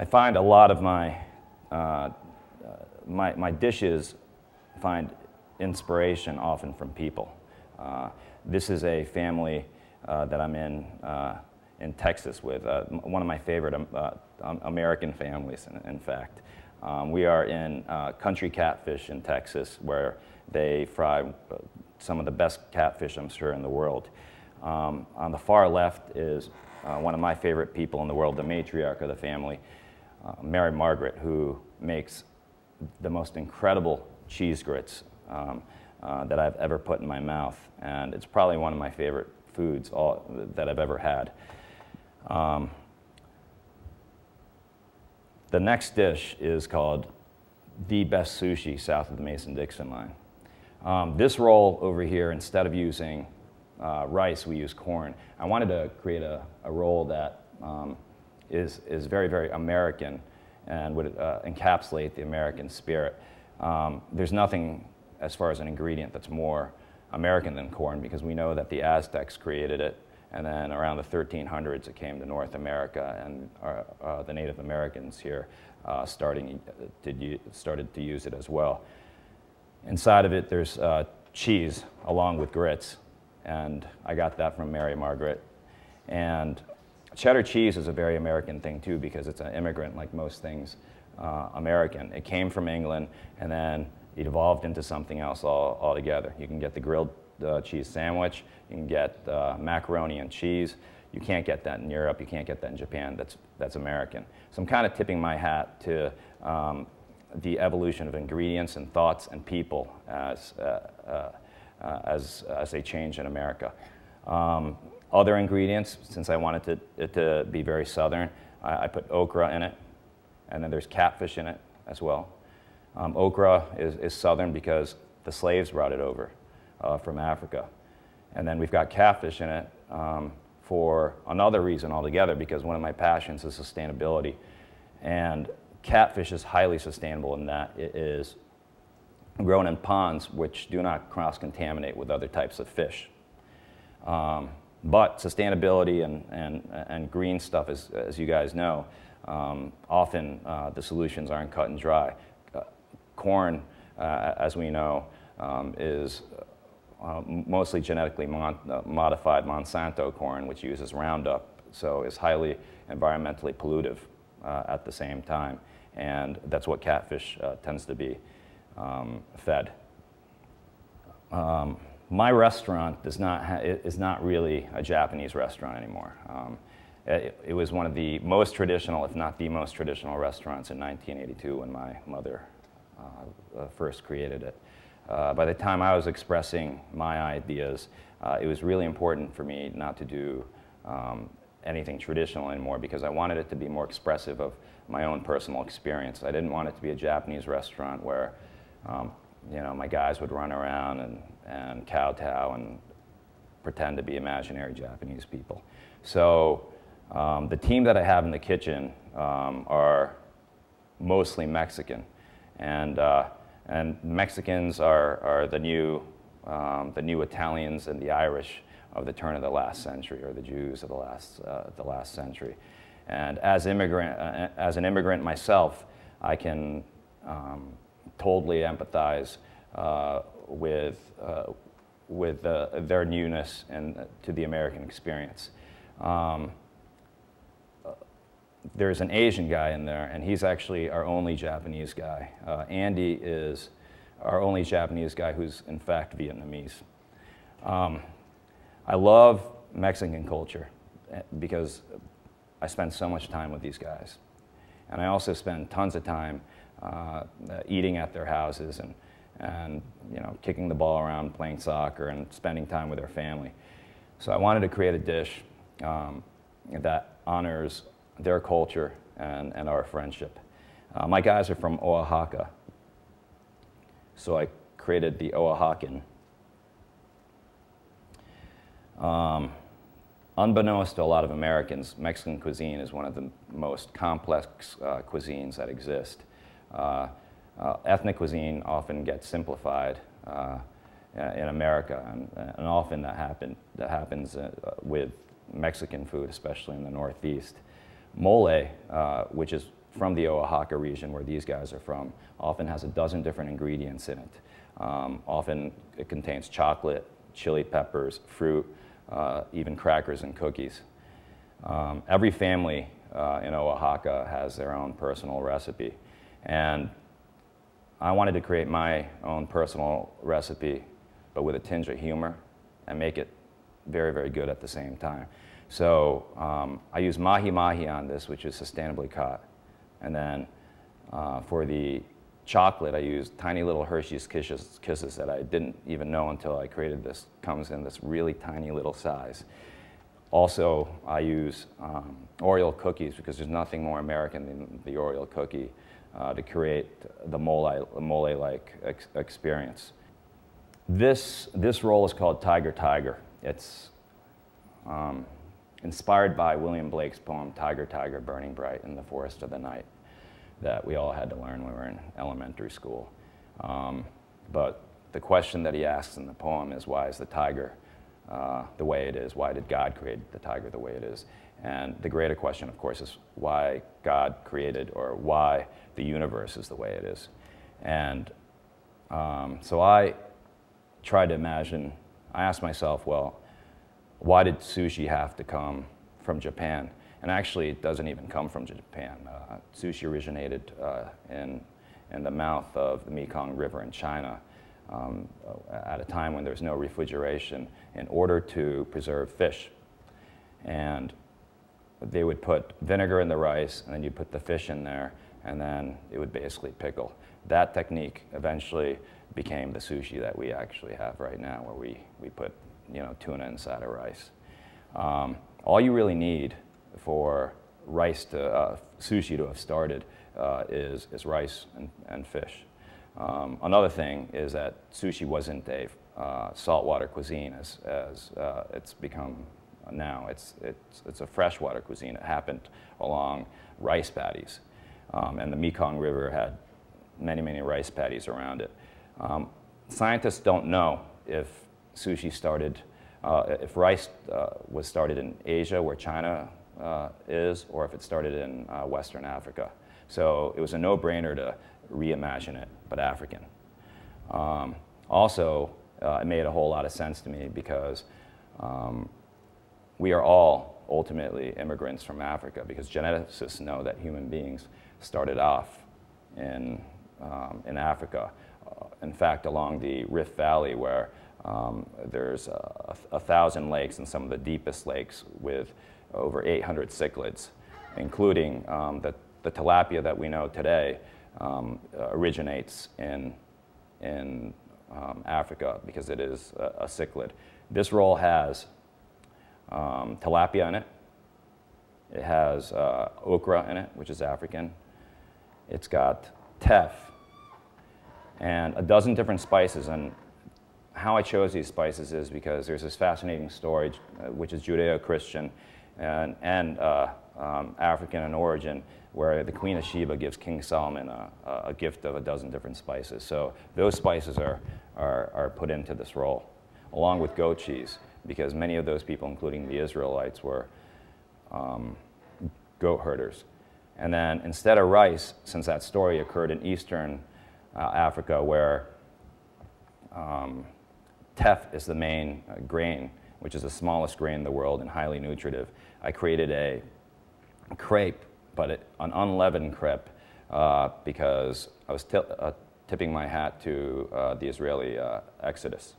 I find a lot of my dishes find inspiration often from people. This is a family that I'm in Texas with, one of my favorite American families, in fact. We are in Country Catfish in Texas, where they fry some of the best catfish, I'm sure, in the world. On the far left is one of my favorite people in the world, the matriarch of the family, Mary Margaret, who makes the most incredible cheese grits that I've ever put in my mouth. And it's probably one of my favorite foods that I've ever had. The next dish is called the best sushi south of the Mason-Dixon line. This roll over here, instead of using rice, we use corn. I wanted to create a roll that is very, very American and would encapsulate the American spirit. There's nothing, as far as an ingredient, that's more American than corn, because we know that the Aztecs created it, and then around the 1300s it came to North America, and the Native Americans here started to use it as well. Inside of it there's cheese along with grits, and I got that from Mary Margaret. And cheddar cheese is a very American thing too, because it's an immigrant, like most things American. It came from England, and then it evolved into something else altogether. You can get the grilled cheese sandwich, you can get macaroni and cheese. You can't get that in Europe, you can't get that in Japan. That's American. So I'm kind of tipping my hat to the evolution of ingredients and thoughts and people as they change in America. Other ingredients, since I wanted it to be very southern, I put okra in it, and then there's catfish in it as well. Okra is southern because the slaves brought it over from Africa. And then we've got catfish in it for another reason altogether, because one of my passions is sustainability. And catfish is highly sustainable in that it is grown in ponds which do not cross-contaminate with other types of fish. But sustainability and green stuff, as you guys know, often the solutions aren't cut and dry. Corn, as we know, is mostly genetically modified Monsanto corn, which uses Roundup, so is highly environmentally pollutive at the same time. And that's what catfish tends to be fed. My restaurant is not really a Japanese restaurant anymore. It was one of the most traditional, if not the most traditional restaurants in 1982 when my mother first created it. By the time I was expressing my ideas, it was really important for me not to do anything traditional anymore, because I wanted it to be more expressive of my own personal experience. I didn't want it to be a Japanese restaurant where you know, my guys would run around and kowtow and pretend to be imaginary Japanese people. So the team that I have in the kitchen are mostly Mexican, and Mexicans are the new Italians and the Irish of the turn of the last century, or the Jews of the last century. And as an immigrant myself, I can totally empathize with their newness and to the American experience. There's an Asian guy in there, and he's actually our only Japanese guy. Andy is our only Japanese guy who's in fact Vietnamese. I love Mexican culture because I spend so much time with these guys. And I also spend tons of time eating at their houses and you know, kicking the ball around, playing soccer, and spending time with their family. So I wanted to create a dish that honors their culture and our friendship. My guys are from Oaxaca, so I created the Oaxacan. Unbeknownst to a lot of Americans, Mexican cuisine is one of the most complex cuisines that exist. Ethnic cuisine often gets simplified in America, and often that happens with Mexican food, especially in the Northeast. Mole, which is from the Oaxaca region where these guys are from often has a dozen different ingredients in it. Often it contains chocolate, chili peppers, fruit, even crackers and cookies. Every family in Oaxaca has their own personal recipe. And I wanted to create my own personal recipe, but with a tinge of humor, and make it very, very good at the same time. So I use mahi-mahi on this, which is sustainably caught. And then for the chocolate, I use tiny little Hershey's Kisses that I didn't even know until I created this. Comes in this really tiny little size. Also, I use Oreo cookies because there's nothing more American than the Oreo cookie to create the mole-like experience. This roll is called Tiger Tiger. It's inspired by William Blake's poem, Tiger, Tiger, Burning Bright in the Forest of the Night, that we all had to learn when we were in elementary school. But the question that he asks in the poem is, why is the tiger the way it is? Why did God create the tiger the way it is? And the greater question, of course, is why God created, or why the universe is the way it is. And so I tried to imagine, I asked myself, well, why did sushi have to come from Japan? And actually, it doesn't even come from Japan. Sushi originated in the mouth of the Mekong River in China at a time when there was no refrigeration in order to preserve fish. And they would put vinegar in the rice, and then you put the fish in there, and then it would basically pickle. That technique eventually became the sushi that we actually have right now, where we put tuna inside of rice. All you really need for sushi to have started is rice and fish. Another thing is that sushi wasn't a saltwater cuisine as it's become now. It's a freshwater cuisine. It happened along rice paddies, and the Mekong River had many, many rice paddies around it. Scientists don't know if sushi started, if rice was started in Asia, where China is, or if it started in Western Africa. So it was a no-brainer to reimagine it, but African. Also, it made a whole lot of sense to me because we are all ultimately immigrants from Africa, because geneticists know that human beings started off in Africa. In fact, along the Rift Valley, where there's 1,000 lakes and some of the deepest lakes with over 800 cichlids, including the tilapia that we know today originates in Africa because it is a cichlid. This roll has tilapia in it. It has okra in it, which is African. It's got teff and a dozen different spices. And how I chose these spices is because there's this fascinating story, which is Judeo-Christian and African in origin, where the Queen of Sheba gives King Solomon a gift of a dozen different spices. So those spices are put into this roll, along with goat cheese, because many of those people, including the Israelites, were goat herders. And then instead of rice, since that story occurred in Eastern Africa, where teff is the main grain, which is the smallest grain in the world and highly nutritive, I created a crepe, but an unleavened crepe, because I was tipping my hat to the Israeli exodus.